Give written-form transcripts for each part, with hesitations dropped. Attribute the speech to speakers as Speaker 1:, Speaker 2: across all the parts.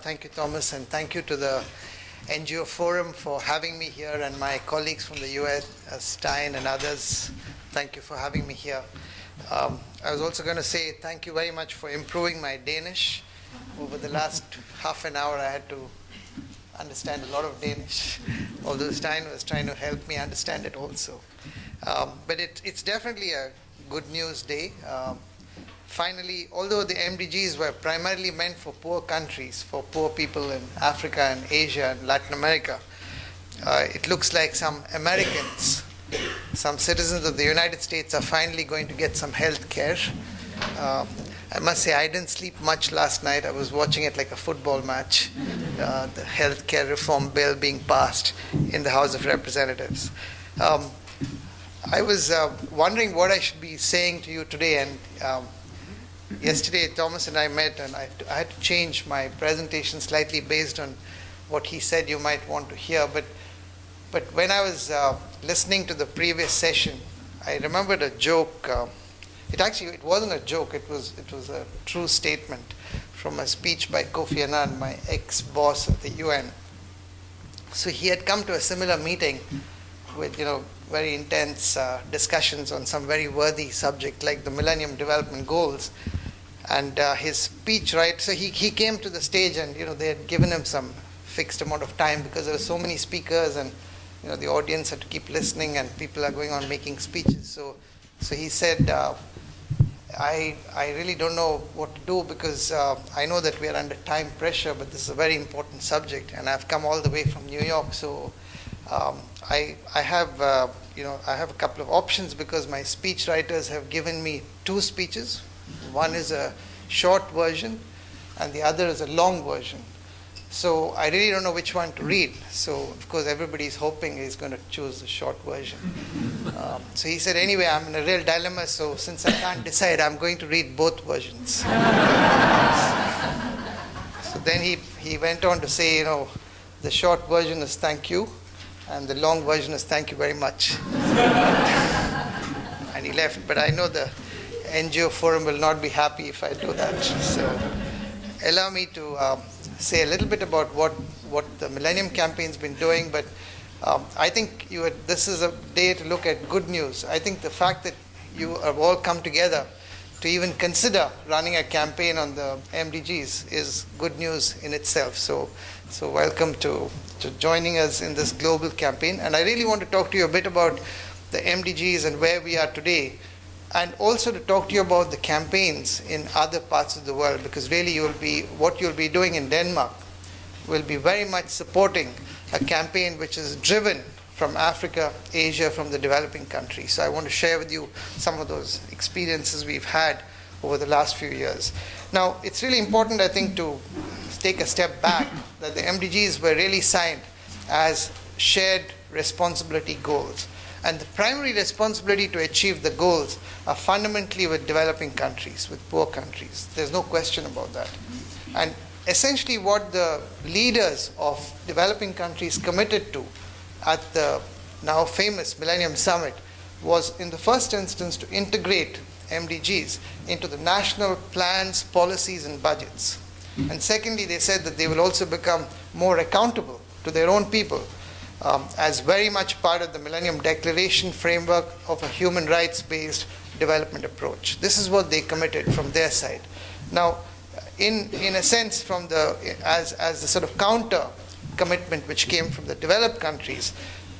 Speaker 1: Thank you, Thomas, and thank you to the NGO Forum for having me here, and my colleagues from the US, Stein and others. Thank you for having me here. I was also going to say thank you very much for improving my Danish. Over the last half an hour, I had to understand a lot of Danish, although Stein was trying to help me understand it also. But it's definitely a good news day. Finally, although the MDGs were primarily meant for poor countries, for poor people in Africa and Asia and Latin America, it looks like some Americans, some citizens of the United States are finally going to get some health care. I must say I didn't sleep much last night. I was watching it like a football match, the health care reform bill being passed in the House of Representatives. I was wondering what I should be saying to you today, and yesterday Thomas and I met, and I had to change my presentation slightly based on what he said you might want to hear. But when I was listening to the previous session, I remembered a joke. It wasn't a joke. It was a true statement from a speech by Kofi Annan, my ex-boss at the UN. So he had come to a similar meeting with very intense discussions on some very worthy subject like the Millennium Development Goals. And his speech, right? So he came to the stage, and they had given him some fixed amount of time because there were so many speakers, and the audience had to keep listening, and people are going on making speeches. So he said, I really don't know what to do because I know that we are under time pressure, but this is a very important subject, and I've come all the way from New York. So I have a couple of options because my speech writers have given me two speeches. One is a short version, and the other is a long version. So I really don't know which one to read. So of course everybody's hoping he's going to choose the short version. So he said, anyway, I'm in a real dilemma. So since I can't decide, I'm going to read both versions. So then he went on to say, the short version is thank you, and the long version is thank you very much. And he left. But I know the NGO Forum will not be happy if I do that. So allow me to say a little bit about what the Millennium Campaign's been doing. But I think this is a day to look at good news. I think the fact that you have all come together to even consider running a campaign on the MDGs is good news in itself. So welcome to joining us in this global campaign. And I really want to talk to you a bit about the MDGs and where we are today, and also to talk to you about the campaigns in other parts of the world, because really what you'll be doing in Denmark will be very much supporting a campaign which is driven from Africa, Asia, from the developing countries. So I want to share with you some of those experiences we've had over the last few years. Now, it's really important, I think, to take a step back, that the MDGs were really signed as shared responsibility goals. And the primary responsibility to achieve the goals are fundamentally with developing countries, with poor countries. There's no question about that. And essentially what the leaders of developing countries committed to at the now famous Millennium Summit was, in the first instance, to integrate MDGs into the national plans, policies, and budgets. And secondly, they said that they will also become more accountable to their own people, as very much part of the Millennium Declaration framework of a human rights-based development approach. This is what they committed from their side. Now, in a sense, as the sort of counter commitment which came from the developed countries,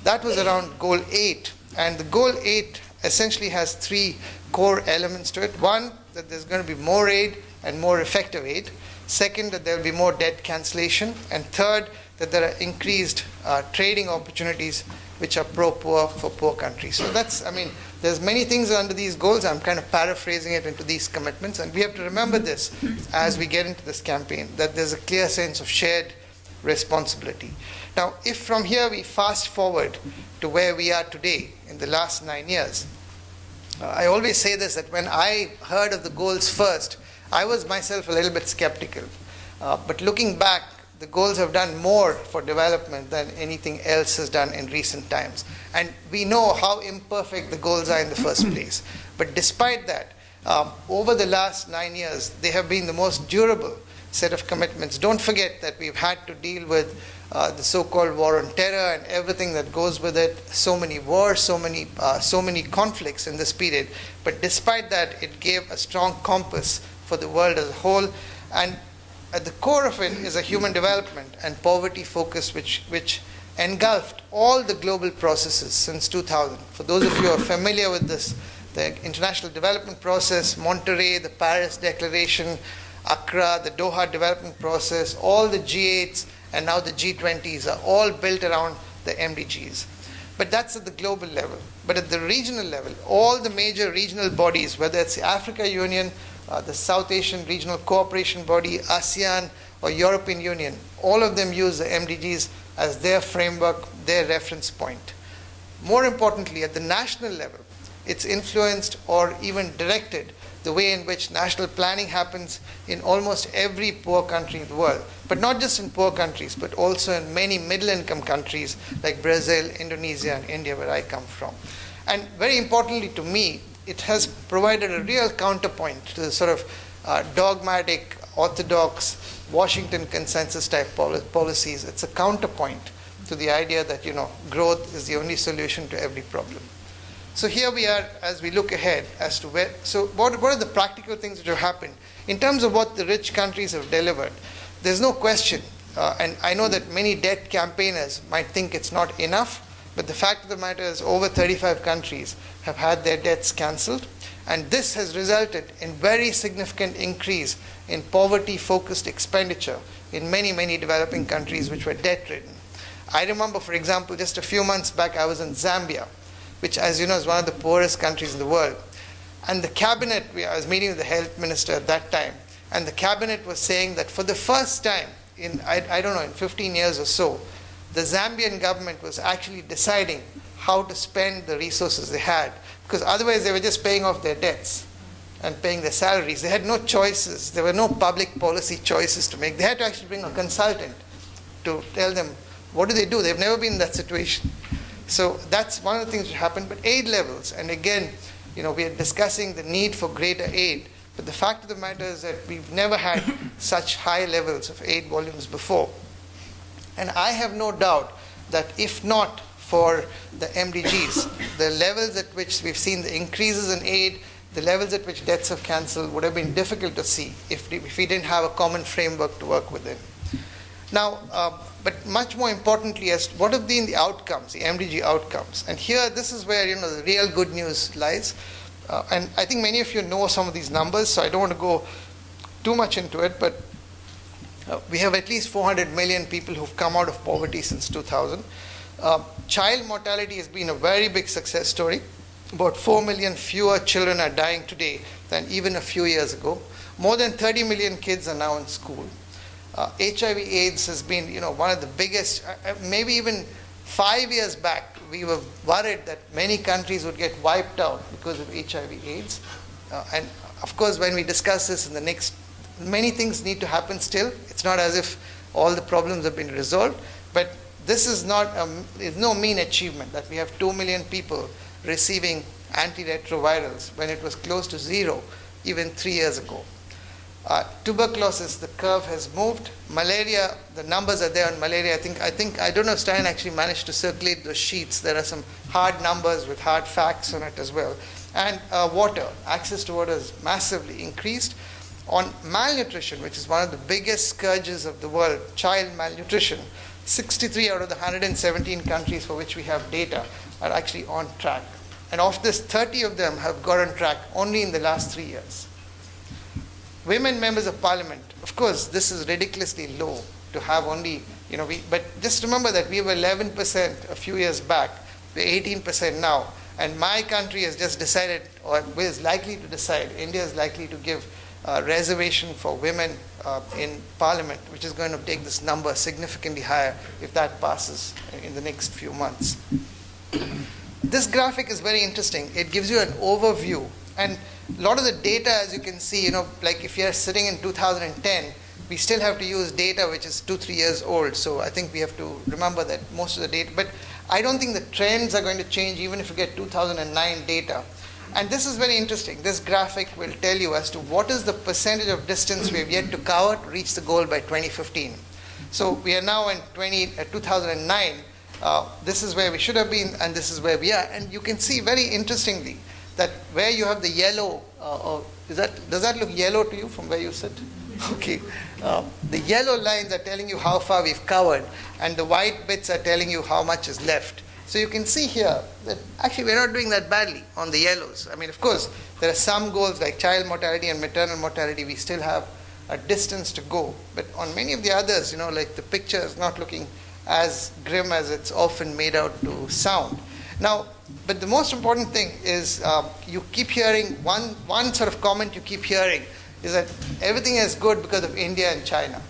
Speaker 1: that was around Goal 8. And the Goal 8 essentially has three core elements to it. One, that there's going to be more aid and more effective aid. Second, that there will be more debt cancellation. And third, that there are increased trading opportunities which are pro-poor for poor countries. So there's many things under these goals. I'm kind of paraphrasing it into these commitments. And we have to remember this as we get into this campaign, that there's a clear sense of shared responsibility. Now, if from here we fast forward to where we are today in the last 9 years, I always say this, that when I heard of the goals first, I was myself a little bit skeptical. But looking back, the goals have done more for development than anything else has done in recent times. And we know how imperfect the goals are in the first place. But despite that, over the last 9 years, they have been the most durable set of commitments. Don't forget that we've had to deal with the so-called war on terror and everything that goes with it. So many wars, so many conflicts in this period. But despite that, it gave a strong compass for the world as a whole. And at the core of it is a human development and poverty focus which engulfed all the global processes since 2000. For those of you who are familiar with this, the international development process, Monterey, the Paris Declaration, Accra, the Doha development process, all the G8s and now the G20s are all built around the MDGs. But that's at the global level. But at the regional level, all the major regional bodies, whether it's the Africa Union, the South Asian Regional Cooperation Body, ASEAN, or European Union, all of them use the MDGs as their framework, their reference point. More importantly, at the national level, it's influenced or even directed the way in which national planning happens in almost every poor country in the world. But not just in poor countries, but also in many middle-income countries like Brazil, Indonesia, and India, where I come from. And very importantly to me, it has provided a real counterpoint to the sort of dogmatic, orthodox, Washington consensus type policies. It's a counterpoint to the idea that, growth is the only solution to every problem. So here we are as we look ahead as to where, so what are the practical things that have happened? In terms of what the rich countries have delivered, there's no question, and I know that many debt campaigners might think it's not enough, but the fact of the matter is over 35 countries have had their debts cancelled, and this has resulted in very significant increase in poverty-focused expenditure in many, many developing countries which were debt-ridden. I remember, for example, just a few months back, I was in Zambia, which, as you know, is one of the poorest countries in the world. And the cabinet, I was meeting with the health minister at that time, and the cabinet was saying that for the first time in, I don't know, in 15 years or so, the Zambian government was actually deciding how to spend the resources they had, because otherwise they were just paying off their debts and paying their salaries. They had no choices. There were no public policy choices to make. They had to actually bring a consultant to tell them, what do they do? They've never been in that situation. So that's one of the things that happened. But aid levels, and again, we are discussing the need for greater aid, but the fact of the matter is that we've never had such high levels of aid volumes before. And I have no doubt that if not for the MDGs, the levels at which we've seen the increases in aid, the levels at which debts have cancelled would have been difficult to see if we didn't have a common framework to work within. Now, but much more importantly, as what have been the outcomes, the MDG outcomes? And here, this is where the real good news lies. And I think many of you know some of these numbers, so I don't want to go too much into it, but we have at least 400 million people who've come out of poverty since 2000. Child mortality has been a very big success story. About 4 million fewer children are dying today than even a few years ago. More than 30 million kids are now in school. HIV/AIDS has been, one of the biggest. Maybe even 5 years back, we were worried that many countries would get wiped out because of HIV/AIDS. And of course, when we discuss this in the next, many things need to happen still. It's not as if all the problems have been resolved, but this is not is no mean achievement that we have 2 million people receiving antiretrovirals when it was close to zero even 3 years ago. Tuberculosis, the curve has moved. Malaria, the numbers are there on malaria. I don't know if Stein actually managed to circulate those sheets. There are some hard numbers with hard facts on it as well. And water, access to water is massively increased. On malnutrition, which is one of the biggest scourges of the world, child malnutrition, 63 out of the 117 countries for which we have data are actually on track. And of this, 30 of them have got on track only in the last 3 years. Women members of parliament, of course, this is ridiculously low to have only, but just remember that we were 11% a few years back, we're 18% now, and my country has just decided, or is likely to decide, India is likely to give a reservation for women in parliament, which is going to take this number significantly higher if that passes in the next few months. This graphic is very interesting. It gives you an overview, and a lot of the data, as you can see, like if you're sitting in 2010, we still have to use data which is 2-3 years old. So I think we have to remember that most of the data, but I don't think the trends are going to change even if you get 2009 data. And this is very interesting. This graphic will tell you as to what is the percentage of distance we have yet to cover to reach the goal by 2015. So we are now in 2009. This is where we should have been, and this is where we are. And you can see very interestingly that where you have the yellow, does that look yellow to you from where you sit? Okay. The yellow lines are telling you how far we've covered, and the white bits are telling you how much is left. So you can see here that actually we're not doing that badly on the yellows. I mean, of course, there are some goals like child mortality and maternal mortality, we still have a distance to go. But on many of the others, like the picture is not looking as grim as it's often made out to sound. Now, but the most important thing is you keep hearing, one sort of comment you keep hearing is that everything is good because of India and China.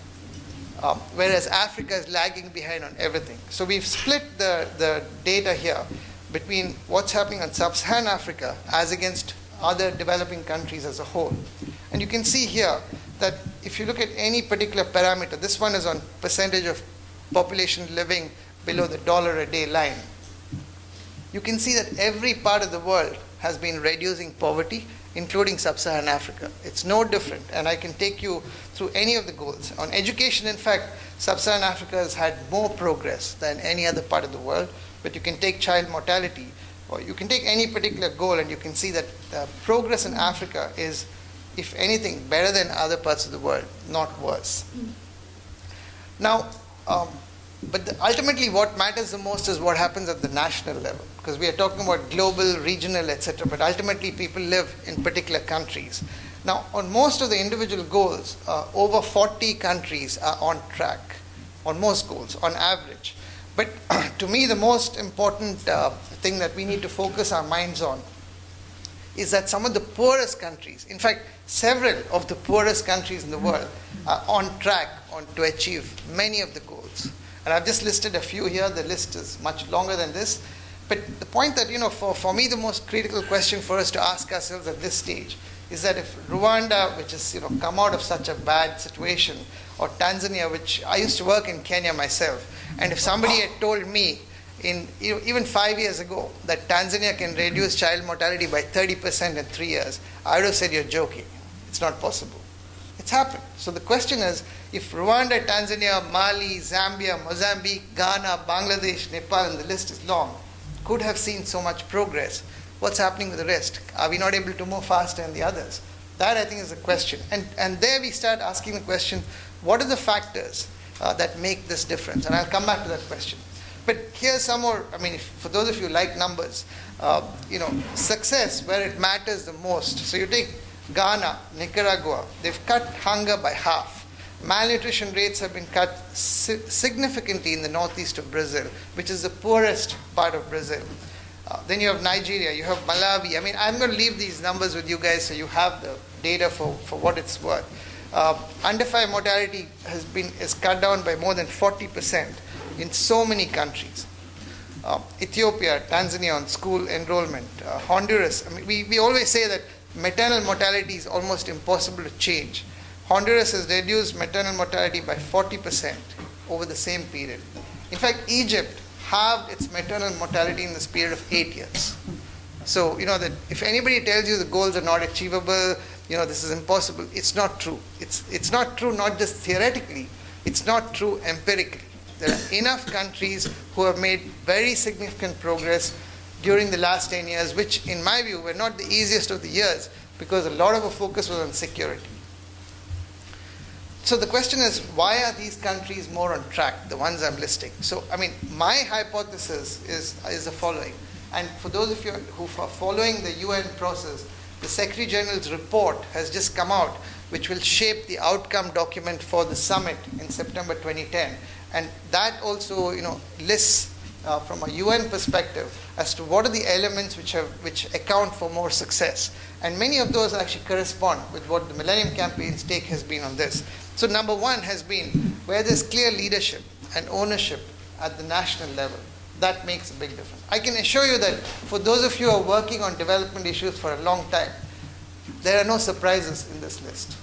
Speaker 1: Whereas Africa is lagging behind on everything. So we've split the data here between what's happening on sub-Saharan Africa as against other developing countries as a whole. And you can see here that if you look at any particular parameter, this one is on percentage of population living below the $1 a day line. You can see that every part of the world has been reducing poverty, including sub-Saharan Africa. It's no different, and I can take you through any of the goals. On education, in fact, sub-Saharan Africa has had more progress than any other part of the world, but you can take child mortality, or you can take any particular goal, and you can see that progress in Africa is, if anything, better than other parts of the world, not worse. Now, but ultimately what matters the most is what happens at the national level, because we are talking about global, regional, etc., but ultimately people live in particular countries. Now, on most of the individual goals, over 40 countries are on track, on most goals, on average. But to me, the most important thing that we need to focus our minds on is that some of the poorest countries, in fact, several of the poorest countries in the world are on track to achieve many of the goals. And I've just listed a few here. The list is much longer than this. But the point that, for me, the most critical question for us to ask ourselves at this stage is that if Rwanda, which has, come out of such a bad situation, or Tanzania, which I used to work in Kenya myself, and if somebody had told me even 5 years ago that Tanzania can reduce child mortality by 30% in 3 years, I would have said, you're joking. It's not possible. It's happened. So the question is, if Rwanda, Tanzania, Mali, Zambia, Mozambique, Ghana, Bangladesh, Nepal, and the list is long, could have seen so much progress, what's happening with the rest? Are we not able to move faster than the others? That, I think, is the question. And there we start asking the question, what are the factors that make this difference? And I'll come back to that question. But here's some more, for those of you who like numbers, success where it matters the most. So you take Ghana, Nicaragua, they've cut hunger by half. Malnutrition rates have been cut significantly in the northeast of Brazil, which is the poorest part of Brazil. Then you have Nigeria, you have Malawi. I'm going to leave these numbers with you guys so you have the data for what it's worth. Under 5 mortality is cut down by more than 40% in so many countries. Ethiopia, Tanzania on school enrollment, Honduras. We always say that maternal mortality is almost impossible to change. Honduras has reduced maternal mortality by 40% over the same period. In fact, Egypt halved its maternal mortality in this period of 8 years. So, that if anybody tells you the goals are not achievable, this is impossible, it's not true. It's not true not just theoretically, it's not true empirically. There are enough countries who have made very significant progress during the last 10 years, which in my view were not the easiest of the years because a lot of the focus was on security. So the question is, why are these countries more on track, the ones I'm listing? So, my hypothesis is the following. And for those of you who are following the UN process, the Secretary General's report has just come out, which will shape the outcome document for the summit in September 2010. And that also, lists from a UN perspective as to what are the elements which account for more success. And many of those actually correspond with what the Millennium Campaign's take has been on this. So number one has been where there's clear leadership and ownership at the national level. That makes a big difference. I can assure you that for those of you who are working on development issues for a long time, there are no surprises in this list.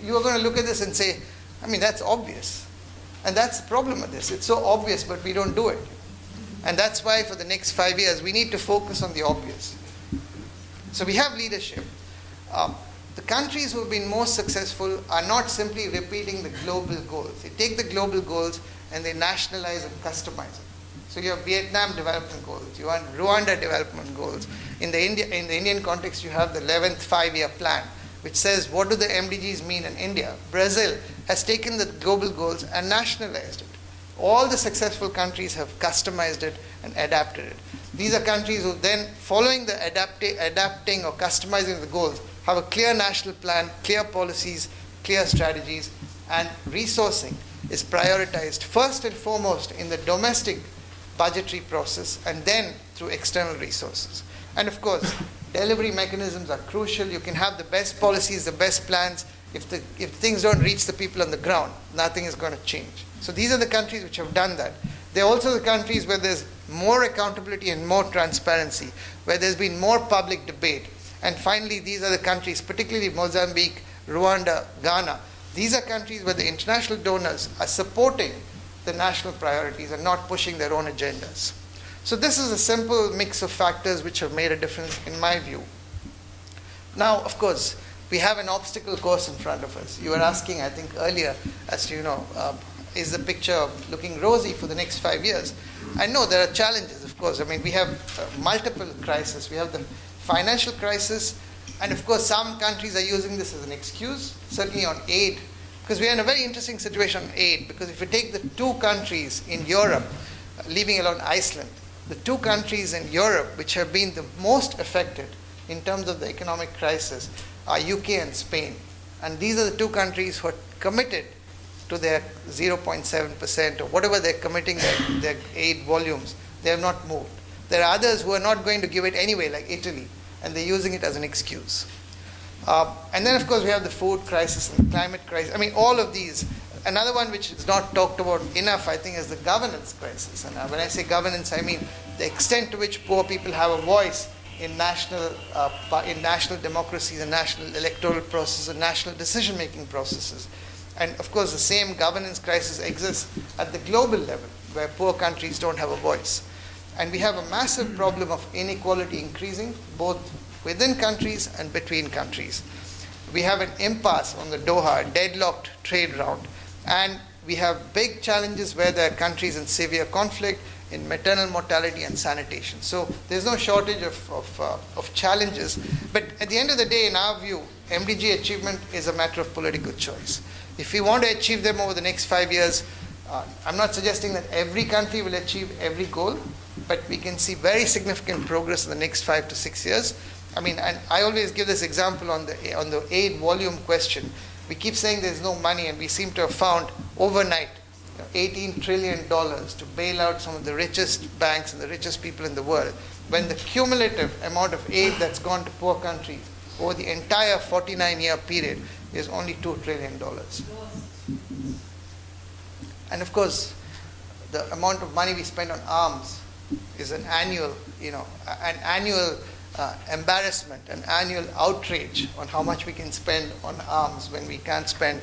Speaker 1: You are going to look at this and say, that's obvious. And that's the problem with this. It's so obvious, but we don't do it. And that's why for the next 5 years, we need to focus on the obvious. So we have leadership. The countries who have been most successful are not simply repeating the global goals. They take the global goals and they nationalize and customize it. So you have Vietnam development goals, you have Rwanda development goals. In the Indian context, you have the 11th five-year plan, which says what do the MDGs mean in India. Brazil has taken the global goals and nationalized it. All the successful countries have customized it and adapted it. These are countries who then, following the adapting or customizing the goals, have a clear national plan, clear policies, clear strategies, and resourcing is prioritized first and foremost in the domestic budgetary process and then through external resources. And of course, delivery mechanisms are crucial. You can have the best policies, the best plans. If things don't reach the people on the ground, nothing is going to change. So these are the countries which have done that. They're also the countries where there's more accountability and more transparency, where there's been more public debate. And finally, these are the countries, particularly Mozambique, Rwanda, Ghana. These are countries where the international donors are supporting the national priorities and not pushing their own agendas. So this is a simple mix of factors which have made a difference in my view. Now, of course, we have an obstacle course in front of us. You were asking, I think, earlier as to, is the picture looking rosy for the next 5 years? I know there are challenges, of course. I mean, we have multiple crises. We have the financial crisis, and of course, some countries are using this as an excuse, certainly on aid, because we are in a very interesting situation on aid, because if you take the two countries in Europe, leaving alone Iceland, the two countries in Europe which have been the most affected in terms of the economic crisis are UK and Spain. And these are the two countries who are committed to their 0.7% or whatever they're committing their aid volumes. They have not moved. There are others who are not going to give it anyway, like Italy, and they're using it as an excuse. And then, of course, we have the food crisis and the climate crisis. I mean, all of these. Another one which is not talked about enough, I think, is the governance crisis. And when I say governance, I mean the extent to which poor people have a voice in national democracies and national electoral processes and national decision-making processes. And, of course, the same governance crisis exists at the global level, where poor countries don't have a voice. And we have a massive problem of inequality increasing, both within countries and between countries. We have an impasse on the Doha, deadlocked trade round. And we have big challenges where there are countries in severe conflict, in maternal mortality and sanitation. So there's no shortage of challenges. But at the end of the day, in our view, MDG achievement is a matter of political choice. If we want to achieve them over the next 5 years, I'm not suggesting that every country will achieve every goal, but we can see very significant progress in the next 5 to 6 years. I mean, and I always give this example on the aid volume question. We keep saying there's no money, and we seem to have found overnight $18 trillion to bail out some of the richest banks and the richest people in the world, when the cumulative amount of aid that's gone to poor countries over the entire 49-year period is only $2 trillion. And of course, the amount of money we spend on arms is an annual embarrassment, an annual outrage on how much we can spend on arms when we can't spend,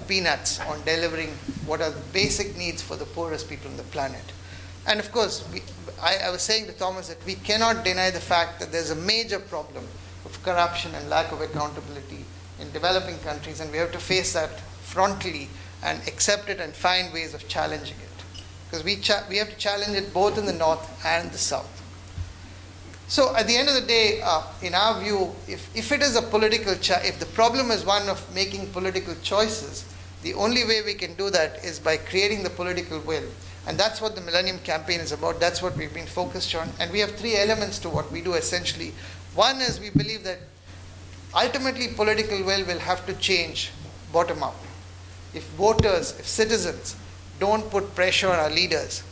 Speaker 1: peanuts on delivering what are the basic needs for the poorest people on the planet. And of course, I was saying to Thomas that we cannot deny the fact that there's a major problem of corruption and lack of accountability in developing countries, and we have to face that frontally and accept it and find ways of challenging it. Because we have to challenge it both in the north and the south. So at the end of the day, in our view, if it is a political, if the problem is one of making political choices, the only way we can do that is by creating the political will. And that's what the Millennium Campaign is about. That's what we've been focused on. And we have three elements to what we do essentially. One is we believe that ultimately political will have to change bottom up. If voters, if citizens don't put pressure on our leaders,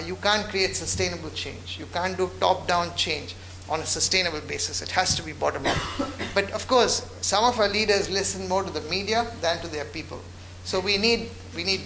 Speaker 1: you can't create sustainable change. You can't do top-down change on a sustainable basis. It has to be bottom up. But of course, some of our leaders listen more to the media than to their people. So we need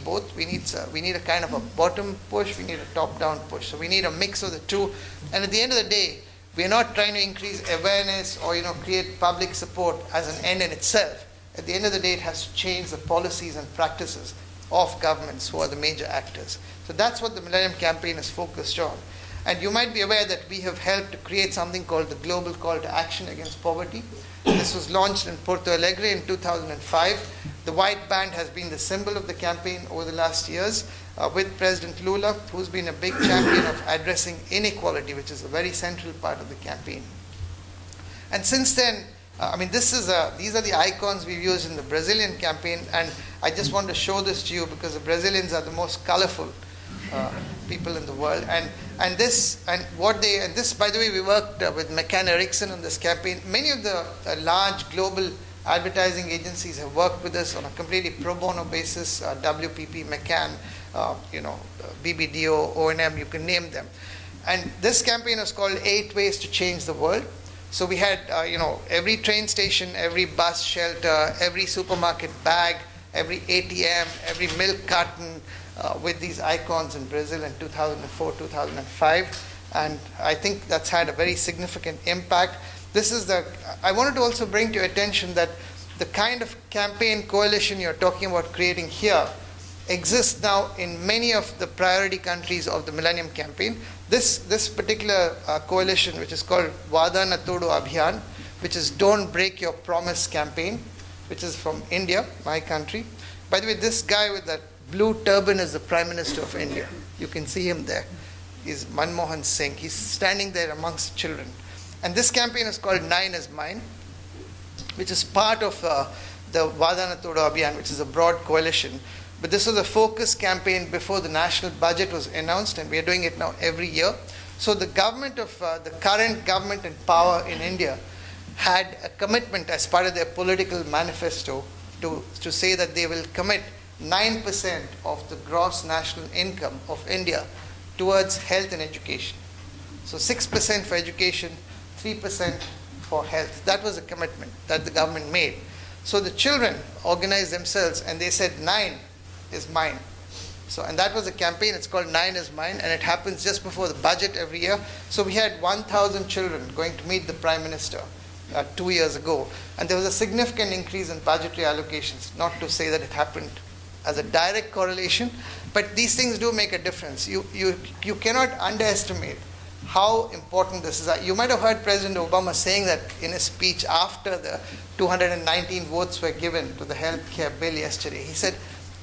Speaker 1: both. We need a kind of a bottom push. We need a top-down push. So we need a mix of the two. And at the end of the day, we are not trying to increase awareness or create public support as an end in itself. At the end of the day, it has to change the policies and practices of governments who are the major actors. So that's what the Millennium Campaign is focused on. And you might be aware that we have helped to create something called the Global Call to Action Against Poverty. This was launched in Porto Alegre in 2005. The white band has been the symbol of the campaign over the last years, with President Lula, who's been a big champion of addressing inequality, which is a very central part of the campaign. And since then, these are the icons we've used in the Brazilian campaign, and I just want to show this to you because the Brazilians are the most colorful people in the world. And this, by the way, we worked with McCann Erickson on this campaign. Many of the large global advertising agencies have worked with us on a completely pro bono basis. WPP, McCann, BBDO, O&M, you can name them. And this campaign was called 8 Ways to Change the World. So we had, every train station, every bus shelter, every supermarket bag, every ATM, every milk carton with these icons in Brazil in 2004, 2005. And I think that's had a very significant impact. I wanted to also bring to your attention that the kind of campaign coalition you're talking about creating here exists now in many of the priority countries of the Millennium Campaign. This particular coalition, which is called Vada Na Todo Abhiyan, which is Don't Break Your Promise campaign, which is from India, my country. By the way, this guy with that blue turban is the Prime Minister of India. You can see him there. He's Manmohan Singh. He's standing there amongst the children. And this campaign is called 9 is Mine, which is part of the Vada Na Todo Abhiyan, which is a broad coalition. But this was a focus campaign before the national budget was announced, and we are doing it now every year. So the current government in power in India had a commitment as part of their political manifesto to say that they will commit 9% of the gross national income of India towards health and education. So 6% for education, 3% for health. That was a commitment that the government made. So the children organized themselves and they said 9 is mine. And that was a campaign. It's called 9 is Mine, and it happens just before the budget every year. So we had 1,000 children going to meet the Prime Minister 2 years ago, and there was a significant increase in budgetary allocations. Not to say that it happened as a direct correlation, but these things do make a difference. You cannot underestimate how important this is. You might have heard President Obama saying that in his speech after the 219 votes were given to the health care bill yesterday. He said,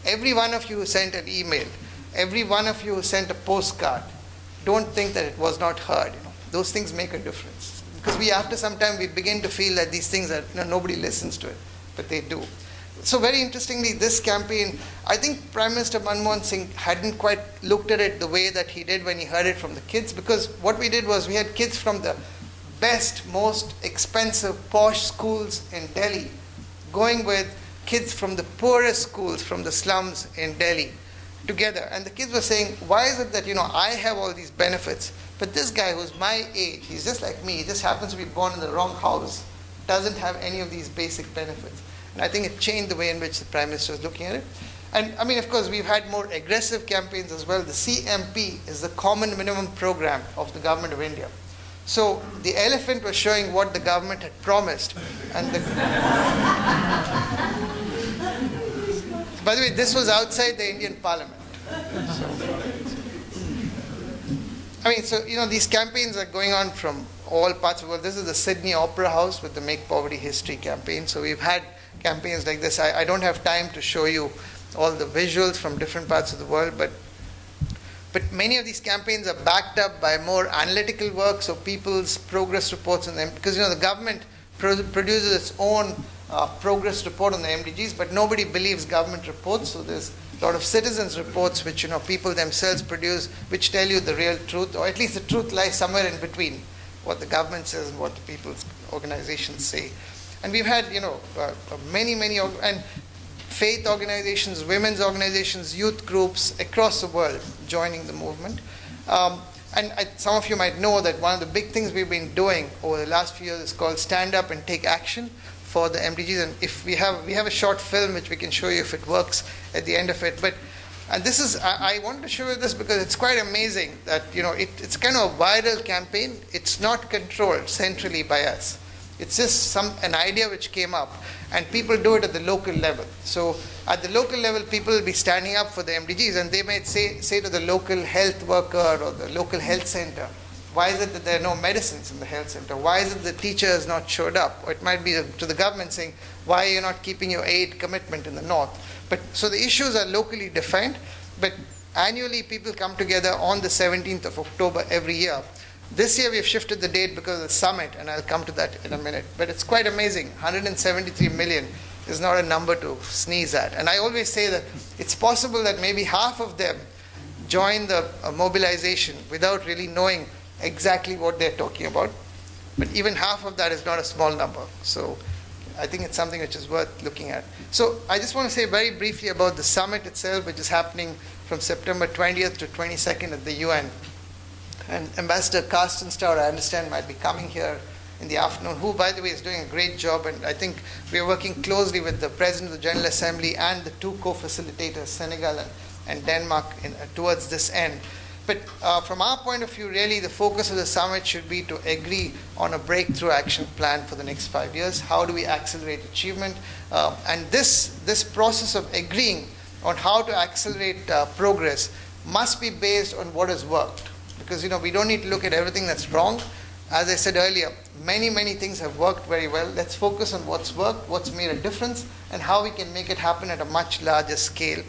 Speaker 1: every one of you who sent an email, every one of you who sent a postcard, don't think that it was not heard. Those things make a difference. Because after some time, we begin to feel that these things are, nobody listens to it, but they do. So very interestingly, this campaign, I think Prime Minister Manmohan Singh hadn't quite looked at it the way that he did when he heard it from the kids, because what we did was we had kids from the best, most expensive, posh schools in Delhi going with kids from the poorest schools, from the slums in Delhi, together. And the kids were saying, why is it that, I have all these benefits, but this guy who's my age, he's just like me, he just happens to be born in the wrong house, doesn't have any of these basic benefits. And I think it changed the way in which the Prime Minister was looking at it. And of course, we've had more aggressive campaigns as well. The CMP is the Common Minimum Program of the Government of India. So the elephant was showing what the government had promised. And by the way, this was outside the Indian Parliament. These campaigns are going on from all parts of the world. This is the Sydney Opera House with the Make Poverty History campaign. So we've had campaigns like this. I don't have time to show you all the visuals from different parts of the world, but many of these campaigns are backed up by more analytical work, so people's progress reports on them, because the government produces its own progress report on the MDGs, but nobody believes government reports, so there's a lot of citizens reports which people themselves produce, which tell you the real truth, or at least the truth lies somewhere in between what the government says and what the people's organizations say. And we've had many and faith organizations, women's organizations, youth groups across the world joining the movement. Some of you might know that one of the big things we've been doing over the last few years is called Stand Up and Take Action for the MDGs. And if we have a short film which we can show you if it works at the end of it. I wanted to show you this because it's quite amazing that it's kind of a viral campaign. It's not controlled centrally by us. It's just an idea which came up, and people do it at the local level. So at the local level, people will be standing up for the MDGs, and they might say to the local health worker or the local health center, why is it that there are no medicines in the health center? Why is it the teacher has not showed up? Or it might be to the government saying, why are you not keeping your aid commitment in the north? But so the issues are locally defined, but annually people come together on the 17th of October every year. This year we have shifted the date because of the summit, and I'll come to that in a minute. But it's quite amazing. 173 million is not a number to sneeze at. And I always say that it's possible that maybe half of them join the mobilization without really knowing exactly what they're talking about. But even half of that is not a small number. So I think it's something which is worth looking at. So I just want to say very briefly about the summit itself, which is happening from September 20th to 22nd at the UN. And Ambassador Carsten Starr, I understand, might be coming here in the afternoon, who, by the way, is doing a great job. And I think we are working closely with the President of the General Assembly and the two co-facilitators, Senegal and Denmark, towards this end. But from our point of view, really, the focus of the summit should be to agree on a breakthrough action plan for the next 5 years. How do we accelerate achievement? And this process of agreeing on how to accelerate progress must be based on what has worked. Because, we don't need to look at everything that's wrong. As I said earlier, many things have worked very well. Let's focus on what's worked, what's made a difference, and how we can make it happen at a much larger scale,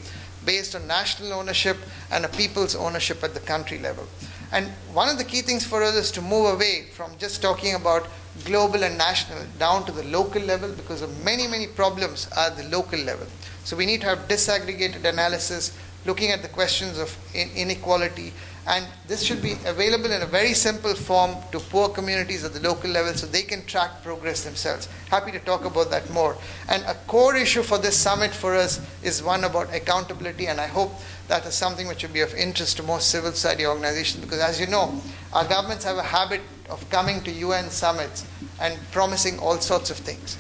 Speaker 1: based on national ownership and a people's ownership at the country level. And one of the key things for us is to move away from just talking about global and national down to the local level, because of many problems are at the local level. So we need to have disaggregated analysis, looking at the questions of inequality, and this should be available in a very simple form to poor communities at the local level so they can track progress themselves. Happy to talk about that more. And a core issue for this summit for us is one about accountability, and I hope that is something which will be of interest to most civil society organizations, because as you know, our governments have a habit of coming to UN summits and promising all sorts of things.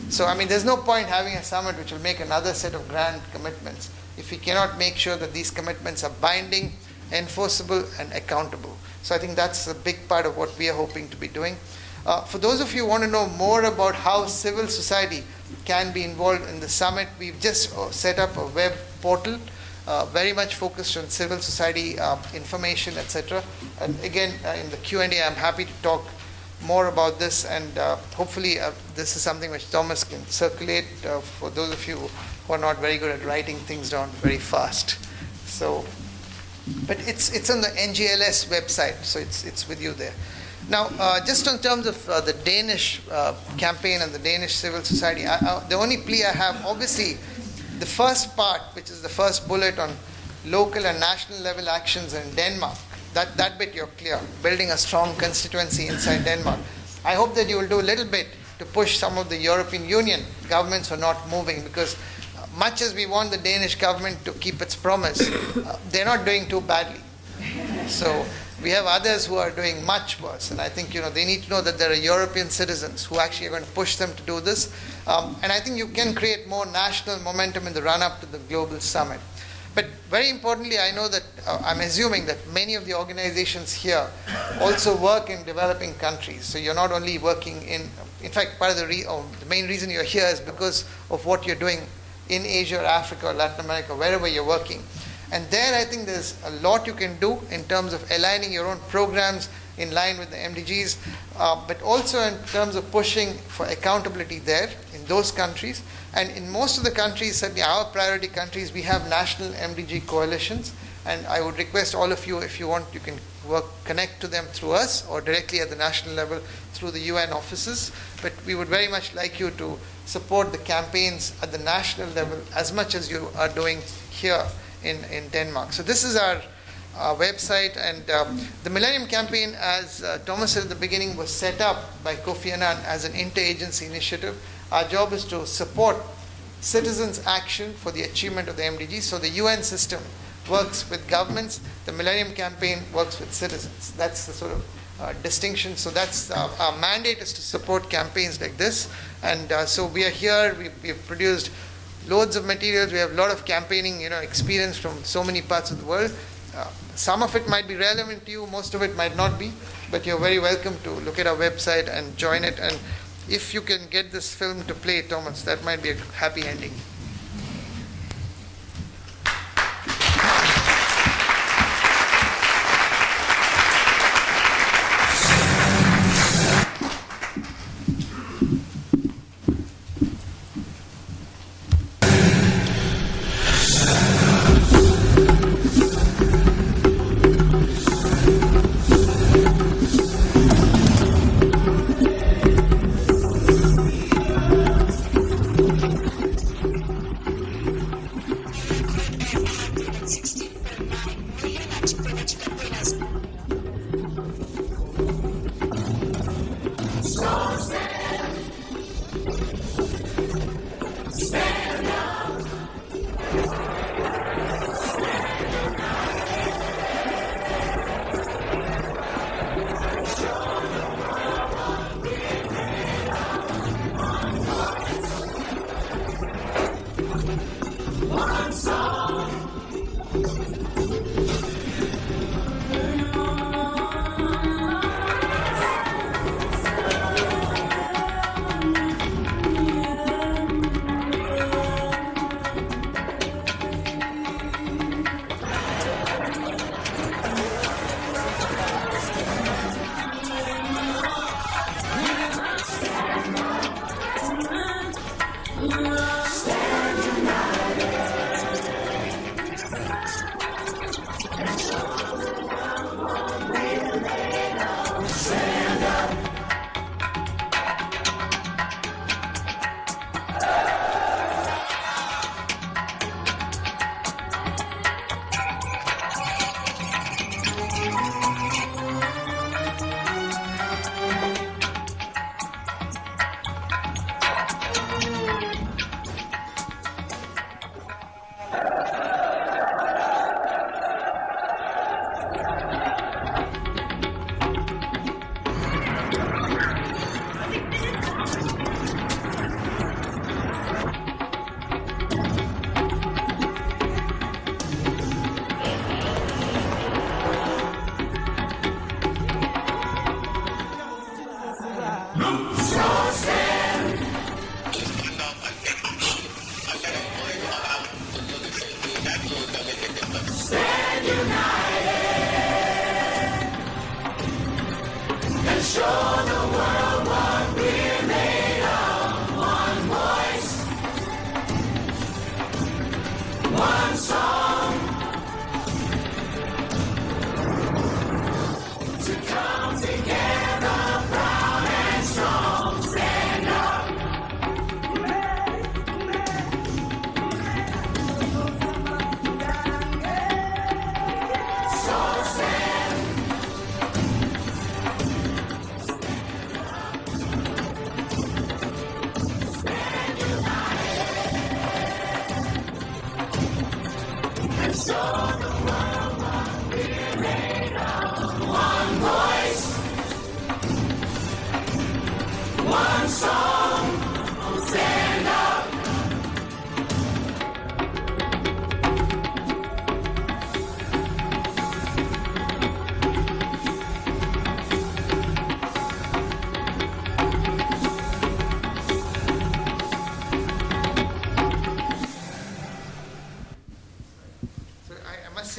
Speaker 1: So, there's no point having a summit which will make another set of grand commitments if we cannot make sure that these commitments are binding, enforceable, and accountable. So I think that's a big part of what we are hoping to be doing. For those of you who want to know more about how civil society can be involved in the summit, we've just set up a web portal very much focused on civil society information, etc. And again, in the Q&A, I'm happy to talk more about this, and hopefully this is something which Thomas can circulate for those of you who are not very good at writing things down very fast. So, but it's on the NGLS website, so it's with you there. Now, just in terms of the Danish campaign and the Danish civil society, the only plea I have, obviously, the first part, which is the first bullet on local and national level actions in Denmark, that bit you're clear, building a strong constituency inside Denmark. I hope that you will do a little bit to push some of the European Union governments who are not moving, because much as we want the Danish government to keep its promise, they're not doing too badly. So we have others who are doing much worse, and I think they need to know that there are European citizens who actually are going to push them to do this. And I think you can create more national momentum in the run-up to the global summit. But very importantly, I know that I'm assuming that many of the organizations here also work in developing countries. So you're not only working in fact, part of the main reason you're here is because of what you're doing in Asia or Africa or Latin America, wherever you're working. And there I think there's a lot you can do in terms of aligning your own programs in line with the MDGs, but also in terms of pushing for accountability there in those countries. And in most of the countries, certainly our priority countries, we have national MDG coalitions. And I would request all of you, if you want, you can connect to them through us or directly at the national level through the UN offices. But we would very much like you to support the campaigns at the national level as much as you are doing here in Denmark. So this is our website, and the Millennium Campaign, as Thomas said at the beginning, was set up by Kofi Annan as an interagency initiative. Our job is to support citizens' action for the achievement of the MDGs. So the UN system works with governments, the Millennium Campaign works with citizens. That's the sort of distinction. So that's our mandate, is to support campaigns like this. And so we are here, we've produced loads of materials, we have a lot of campaigning experience from so many parts of the world. Some of it might be relevant to you, most of it might not be, but you're very welcome to look at our website and join it. And if you can get this film to play, Thomas, that might be a happy ending.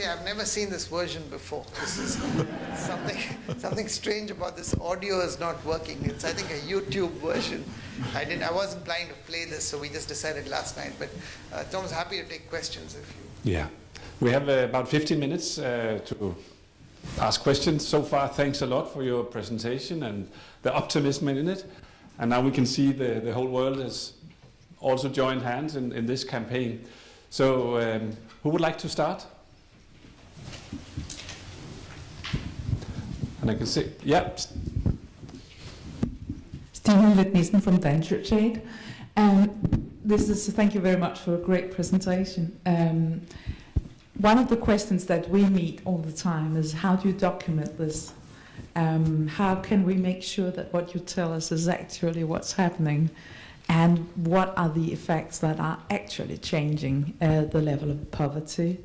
Speaker 1: I've never seen this version before. This is something strange about this. Audio is not working. It's, I think, a YouTube version. I wasn't planning to play this, so we just decided last night. But Tom's happy to take questions if you.
Speaker 2: Yeah, we have about 15 minutes to ask questions. So far, thanks a lot for your presentation and the optimism in it. And now we can see the whole world has also joined hands in this campaign. So, who would like to start? And I can see, yeah.
Speaker 3: Stephen Litt-Nielsen from Dangerous Shade. Thank you very much for a great presentation. One of the questions that we meet all the time is, how do you document this? How can we make sure that what you tell us is actually what's happening? And what are the effects that are actually changing the level of poverty?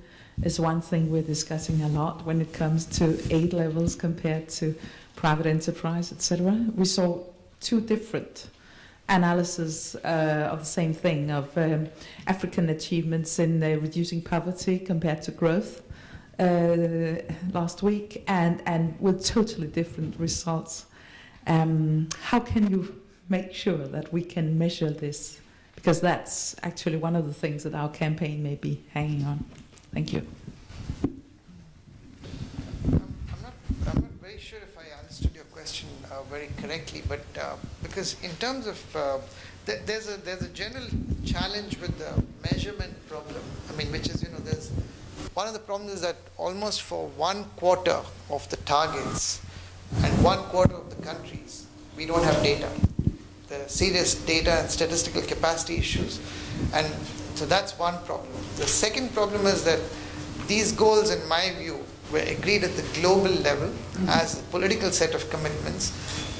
Speaker 3: Is one thing we're discussing a lot when it comes to aid levels compared to private enterprise, etc. We saw two different analysis of the same thing, of African achievements in reducing poverty compared to growth last week, and with totally different results. How can you make sure that we can measure this? Because that's actually one of the things that our campaign may be hanging on. Thank you.
Speaker 1: I'm not very sure if I understood your question very correctly, but because in terms of there's a general challenge with the measurement problem. I mean, which is, there's one of the problems is that almost for 1/4 of the targets and 1/4 of the countries, we don't have data. There are serious data and statistical capacity issues, and so that's one problem. The second problem is that these goals, in my view, were agreed at the global level as a political set of commitments.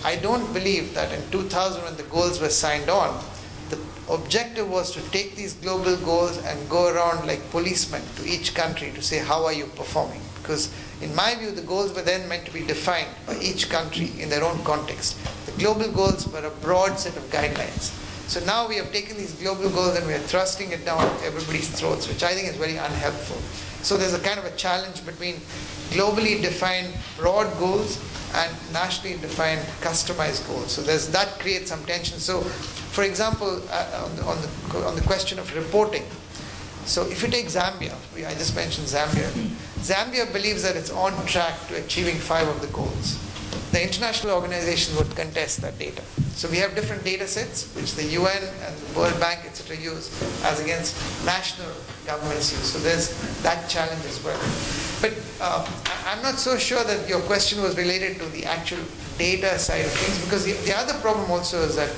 Speaker 1: I don't believe that in 2000, when the goals were signed on, the objective was to take these global goals and go around like policemen to each country to say, how are you performing? Because in my view, the goals were then meant to be defined by each country in their own context. The global goals were a broad set of guidelines. So now we have taken these global goals and we are thrusting it down everybody's throats, which I think is very unhelpful. So there's a kind of a challenge between globally defined broad goals and nationally defined customized goals. So that creates some tension. So, for example, on the question of reporting, so if you take Zambia, I just mentioned Zambia. Zambia believes that it's on track to achieving 5 of the goals. The international organizations would contest that data. So we have different data sets, which the UN and the World Bank, etc. use, as against national governments use. So there's that challenge as well. But I'm not so sure that your question was related to the actual data side of things, because the other problem also is that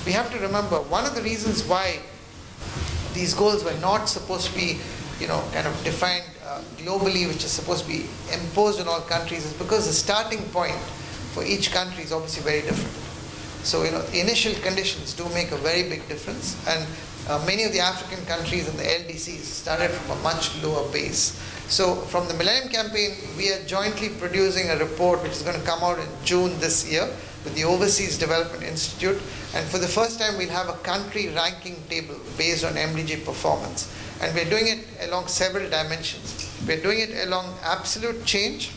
Speaker 1: we have to remember one of the reasons why these goals were not supposed to be, kind of defined globally, which is supposed to be imposed on all countries, is because the starting point for each country is obviously very different. So, the initial conditions do make a very big difference, and many of the African countries and the LDCs started from a much lower base. So, from the Millennium Campaign, we are jointly producing a report which is going to come out in June this year with the Overseas Development Institute, and for the first time we'll have a country ranking table based on MDG performance. And we're doing it along several dimensions. We're doing it along absolute change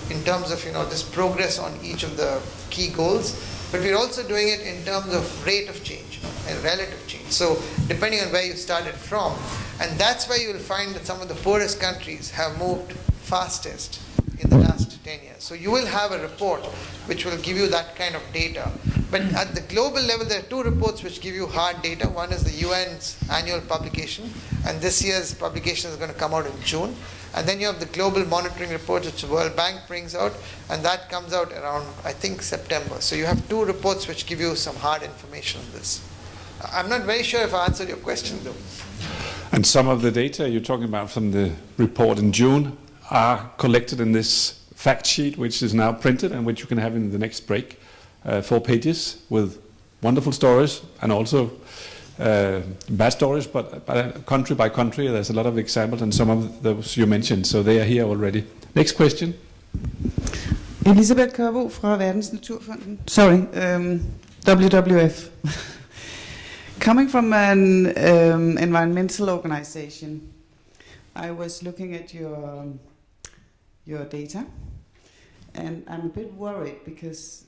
Speaker 1: in terms of this progress on each of the key goals, but we're also doing it in terms of rate of change and relative change. So depending on where you started from, and that's why you will find that some of the poorest countries have moved fastest in the last 10 years. So you will have a report which will give you that kind of data. But at the global level, there are 2 reports which give you hard data. One is the UN's annual publication, and this year's publication is going to come out in June. And then you have the global monitoring report, which the World Bank brings out, and that comes out around, I think, September. So you have 2 reports which give you some hard information on this. I'm not very sure if I answered your question, though.
Speaker 2: And some of the data you're talking about from the report in June are collected in this fact sheet, which is now printed and which you can have in the next break. 4 pages with wonderful stories and also bad stories, but country by country, there's a lot of examples, and some of those you mentioned, so they are here already. Next question.
Speaker 4: Elisabeth Kørbo fra Verdens Naturfonden. Sorry, WWF. Coming from an environmental organization, I was looking at your data, and I'm a bit worried because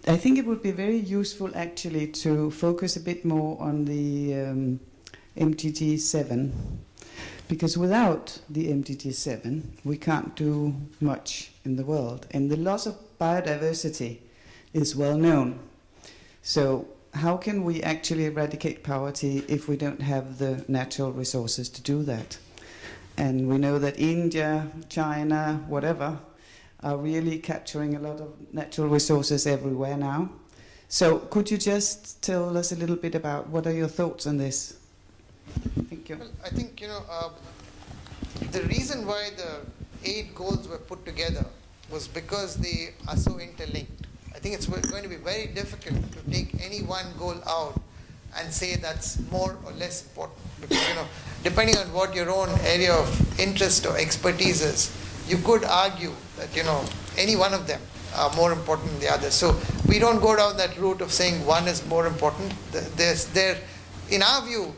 Speaker 4: I think it would be very useful actually to focus a bit more on the MDG 7, because without the MDG 7 we can't do much in the world, and the loss of biodiversity is well known. So how can we actually eradicate poverty if we don't have the natural resources to do that? And we know that India, China, whatever, are really capturing a lot of natural resources everywhere now. So could you just tell us a little bit about what are your thoughts on this? Thank you.
Speaker 1: Well, I think, the reason why the 8 goals were put together was because they are so interlinked. I think it's going to be very difficult to take any one goal out and say that's more or less important. Because, depending on what your own area of interest or expertise is, you could argue that, any one of them are more important than the other. So we don't go down that route of saying one is more important. In our view,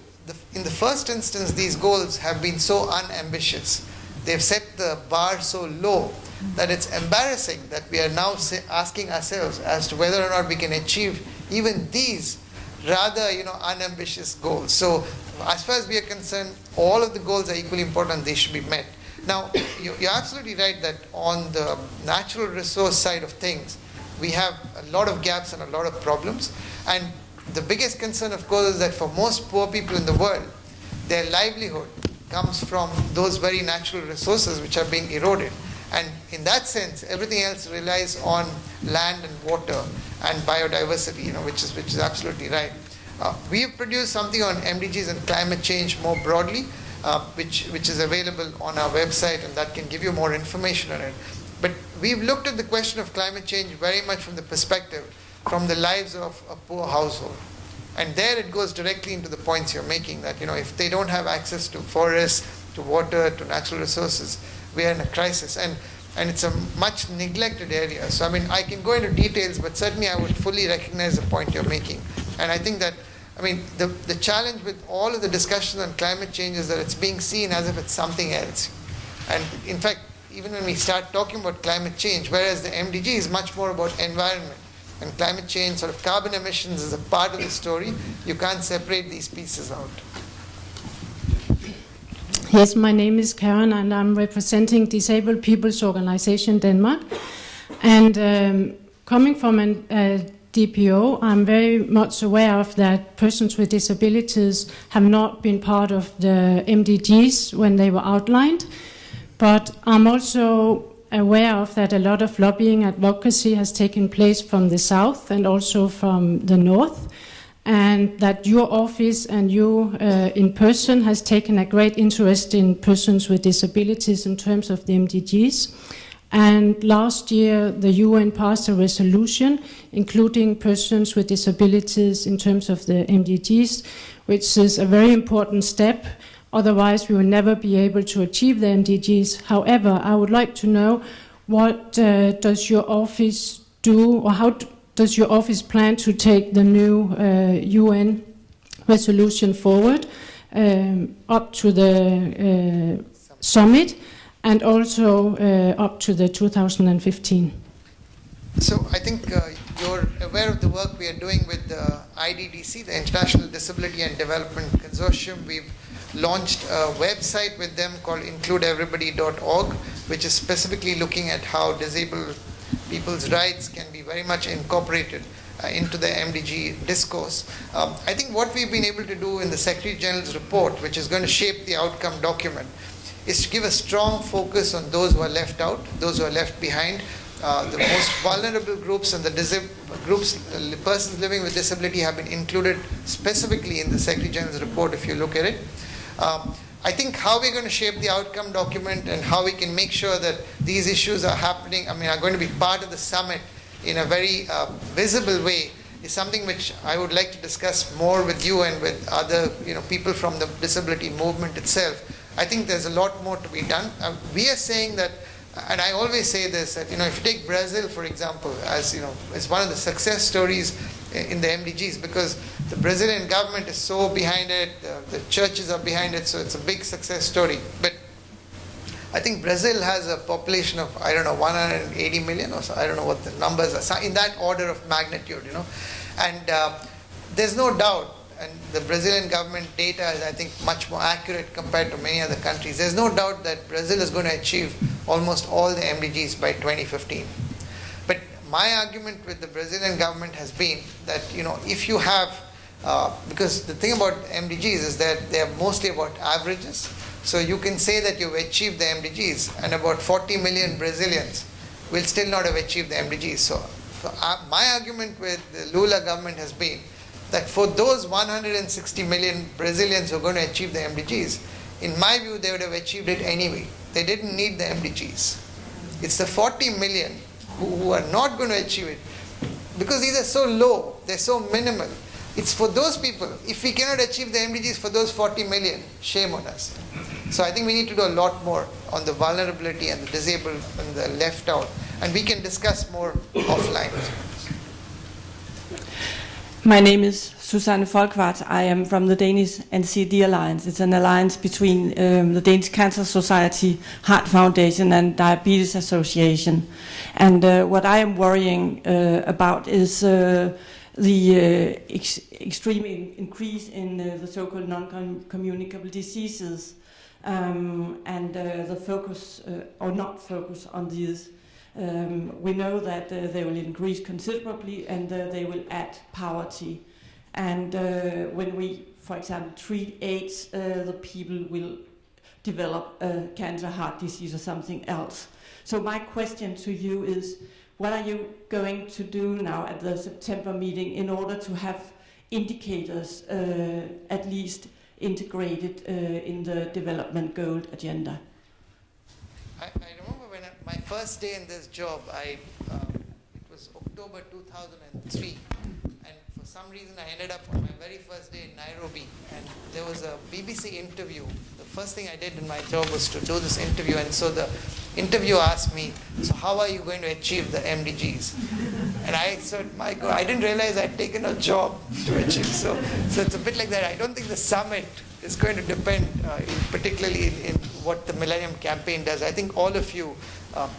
Speaker 1: in the first instance, these goals have been so unambitious. They've set the bar so low that it's embarrassing that we are now asking ourselves as to whether or not we can achieve even these rather unambitious goals. So as far as we are concerned, all of the goals are equally important. They should be met. Now, you're absolutely right that on the natural resource side of things, we have a lot of gaps and a lot of problems. And the biggest concern, of course, is that for most poor people in the world, their livelihood comes from those very natural resources which are being eroded. And in that sense, everything else relies on land and water and biodiversity, which is absolutely right. We have produced something on MDGs and climate change more broadly, which is available on our website, and that can give you more information on it. But we've looked at the question of climate change very much from the perspective, from the lives of a poor household. And there it goes directly into the points you're making, that if they don't have access to forests, to water, to natural resources, we are in a crisis. And it's a much neglected area. So I can go into details, but certainly I would fully recognize the point you're making. And I think that, the challenge with all of the discussions on climate change is that it's being seen as if it's something else. And in fact, even when we start talking about climate change, whereas the MDG is much more about environment, and climate change, sort of carbon emissions, is a part of the story, you can't separate these pieces out.
Speaker 5: Yes, my name is Karen, and I'm representing Disabled People's Organization Denmark. And coming from a DPO, I'm very much aware of that persons with disabilities have not been part of the MDGs when they were outlined. But I'm also aware of that a lot of lobbying advocacy has taken place from the south and also from the north, and that your office and you in person has taken a great interest in persons with disabilities in terms of the MDGs. And last year the UN passed a resolution including persons with disabilities in terms of the MDGs, which is a very important step. Otherwise we will never be able to achieve the MDGs. However, I would like to know, what does your office do, or how does your office plan to take the new UN resolution forward up to the summit and also up to the 2015?
Speaker 1: So I think you're aware of the work we are doing with the IDDC, the International Disability and Development Consortium. We've launched a website with them called includeeverybody.org, which is specifically looking at how disabled people's rights can be very much incorporated into the MDG discourse. I think what we've been able to do in the Secretary General's report, which is going to shape the outcome document, is to give a strong focus on those who are left out, those who are left behind, the most vulnerable groups, and the persons living with disability have been included specifically in the Secretary General's report if you look at it. I think how we're going to shape the outcome document and how we can make sure that these issues are happening, are going to be part of the summit in a very visible way, is something which I would like to discuss more with you and with other people from the disability movement itself. I think there's a lot more to be done. We are saying that, and I always say this, that if you take Brazil, for example, as as one of the success stories in the MDGs, because the Brazilian government is so behind it, the churches are behind it, so it's a big success story. But I think Brazil has a population of, 180 million or so, I don't know what the numbers are, in that order of magnitude, And there's no doubt, and the Brazilian government data is, I think, much more accurate compared to many other countries. There's no doubt that Brazil is going to achieve almost all the MDGs by 2015. But my argument with the Brazilian government has been that, if you have, because the thing about MDGs is that they are mostly about averages. So you can say that you've achieved the MDGs, and about 40 million Brazilians will still not have achieved the MDGs. So my argument with the Lula government has been that for those 160 million Brazilians who are going to achieve the MDGs, in my view, they would have achieved it anyway. They didn't need the MDGs. It's the 40 million who are not going to achieve it, because these are so low, they're so minimal. It's for those people. If we cannot achieve the MDGs for those 40 million, shame on us. So I think we need to do a lot more on the vulnerability and the disabled and the left out. And we can discuss more offline.
Speaker 6: My name is Susanne Folkvart. I am from the Danish NCD Alliance. It's an alliance between the Danish Cancer Society, Heart Foundation and Diabetes Association. And what I am worrying about is the extreme increase in the so-called non-communicable diseases and the focus or not focus on these. We know that they will increase considerably and they will add poverty. And when we, for example, treat AIDS, the people will develop cancer, heart disease or something else. So my question to you is, what are you going to do now at the September meeting in order to have indicators at least integrated in the development goal agenda?
Speaker 1: I remember when my first day in this job, it was October 2003, and for some reason I ended up on my very first day in Nairobi, and there was a BBC interview. The first thing I did in my job was to do this interview, and so the interviewer asked me, so how are you going to achieve the MDGs? And I said, my God, I didn't realize I'd taken a job to achieve. So it's a bit like that. I don't think the summit is going to depend particularly in what the Millennium Campaign does. I think all of you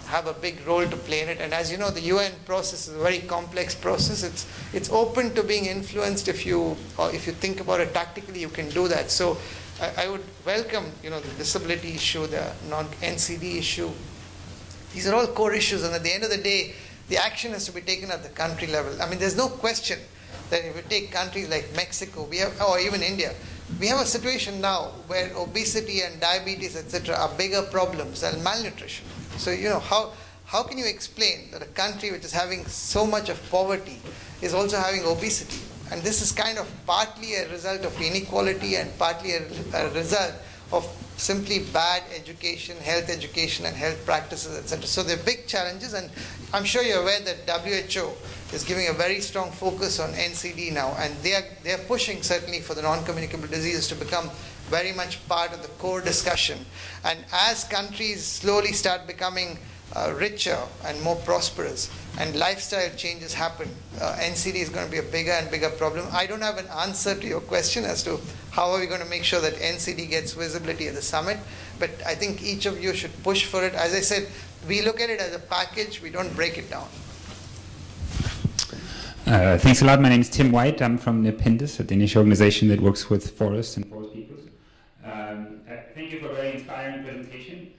Speaker 1: have a big role to play in it. And as you know, the UN process is a very complex process. It's open to being influenced. If you think about it tactically, you can do that. So I would welcome, the disability issue, the non-NCD issue. These are all core issues, and at the end of the day, the action has to be taken at the country level. I mean, there's no question that if you take countries like Mexico, or even India, we have a situation now where obesity and diabetes, etc., are bigger problems than malnutrition. So, how can you explain that a country which is having so much of poverty is also having obesity? And this is kind of partly a result of inequality and partly a result of simply bad education, and health practices, etc. So there are big challenges, and I'm sure you're aware that WHO is giving a very strong focus on NCD now, and they are pushing certainly for the non-communicable diseases to become very much part of the core discussion. And as countries slowly start becoming richer and more prosperous, and lifestyle changes happen, NCD is going to be a bigger and bigger problem. I don't have an answer to your question as to how are we going to make sure that NCD gets visibility at the summit, but I think each of you should push for it. As I said, we look at it as a package, we don't break it down.
Speaker 7: Thanks a lot. My name is Tim White. I'm from Nepindus, a Danish organization that works with forests and forest peoples. Thank you for a very inspiring presentation.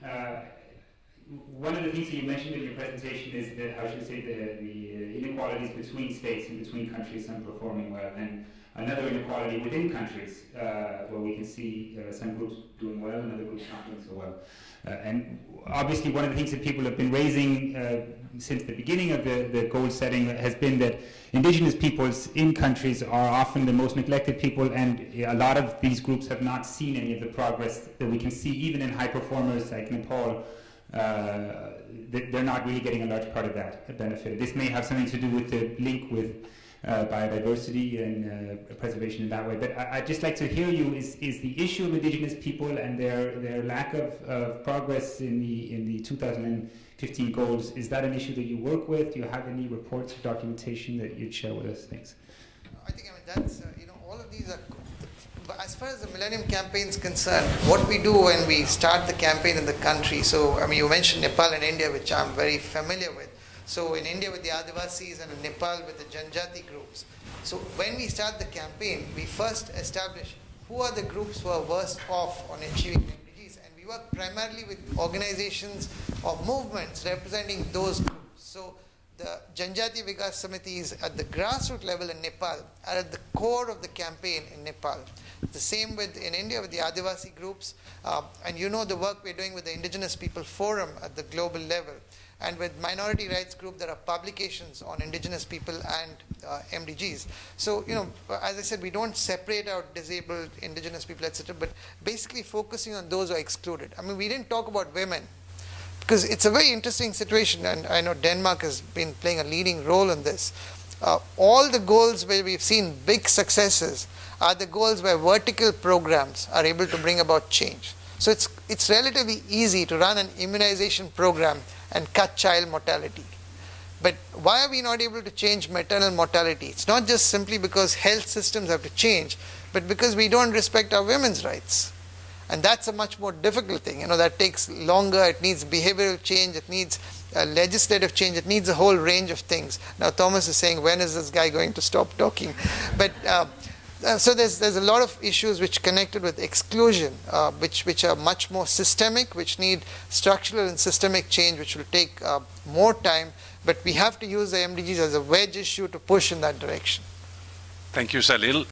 Speaker 7: One of the things that you mentioned in your presentation is that, how should I say, the inequalities between states and between countries aren't performing well, and another inequality within countries, where we can see some groups doing well and other groups not doing so well. And obviously one of the things that people have been raising since the beginning of the goal setting has been that indigenous peoples in countries are often the most neglected people, and a lot of these groups have not seen any of the progress that we can see even in high performers like Nepal. They're not really getting a large part of that benefit. This may have something to do with the link with biodiversity and preservation in that way. But I'd just like to hear you, is the issue of indigenous people and their lack of progress in the 2015 goals, is that an issue that you work with? Do you have any reports or documentation that you'd share with us? Thanks.
Speaker 1: I think that's, all of these are, as far as the Millennium Campaign is concerned, what we do when we start the campaign in the country, so you mentioned Nepal and India, which I'm very familiar with. So in India with the Adivasis and in Nepal with the Janjati groups. So when we start the campaign, we first establish who are the groups who are worst off on achieving MDGs, and we work primarily with organizations or movements representing those groups. So the Janjati Vikas Samitis at the grassroots level in Nepal are at the core of the campaign in Nepal. The same in India with the Adivasi groups, and the work we're doing with the Indigenous People Forum at the global level. And with minority rights group, there are publications on indigenous people and MDGs. So, as I said, we don't separate out disabled, indigenous people, etc., but basically focusing on those who are excluded. We didn't talk about women, because it's a very interesting situation, and I know Denmark has been playing a leading role in this. All the goals where we've seen big successes are the goals where vertical programs are able to bring about change. So it's relatively easy to run an immunization program and cut child mortality. But why are we not able to change maternal mortality? It's not just simply because health systems have to change, but because we don't respect our women's rights. And that's a much more difficult thing. You know, that takes longer. It needs behavioral change. It needs legislative change. It needs a whole range of things. Now, Thomas is saying, when is this guy going to stop talking? But so there's a lot of issues which connected with exclusion, which are much more systemic, which need structural and systemic change, which will take more time. But we have to use the MDGs as a wedge issue to push in that direction.
Speaker 8: Thank you, Salil.